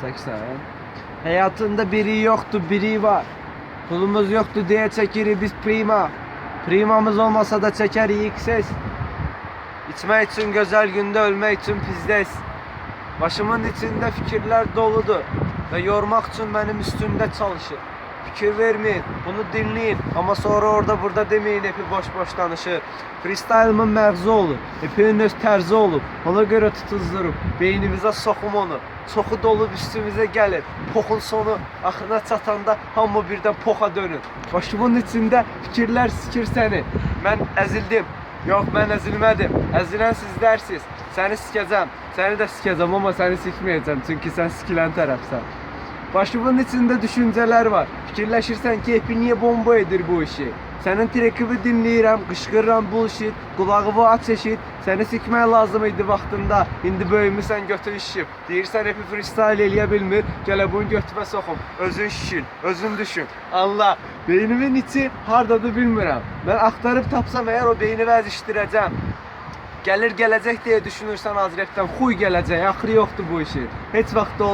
80. Hayatında biri yoktu, biri var. Pulumuz yoktu diye çekiri biz prima. Primamız olmasa da çeker ilk ses. İçme için güzel günde, ölmek için pizdes. Başımın içinde fikirler doludur ve yormak için benim üstümde çalışır. Fikir vermeyin, bunu dinleyin ama sonra orada burada demeyin, hepi boş boş danışır. Freestyle'ımın mağzu olur, hepinin öz terzi olur. Ona göre tutuzdurup beynimize sokum onu. Çoxu dolup üstümüze gelir. Pokun sonu axırına çatanda hamı birden poka dönür. Başımın içinde fikirler sikir seni. Ben ezildim. Yok, ben ezilmedim. Ezilen sizlersiz. Seni sikeceğim. Seni de sikeceğim ama seni sikmeyeceğim. Çünkü sen sikilen tarafsan. Başımın içinde düşünceler var. Fikirleşirsen ki hepi niye bomba edir bu işi. Senin trekibi dinleyirəm, qışqırıram bullshit. Qulağımı aç eşit. Seni sikmək lazım idi vaxtında. İndi böyümüsən götür işib. Deyirsən hepi freestyle eləyə bilmir. Gələ bunu götümə soxum. Özün şişin, özün düşün. Anla. Beynimin içi hardadır bilmirəm. Ben axtarıb tapsam eğer o beyni vəzişdirəcəm. Gəlir gələcək deyə düşünürsən azrəkdən, xuy gələcək. Axırı yoxdur bu işin. Heç vaxt olmaz.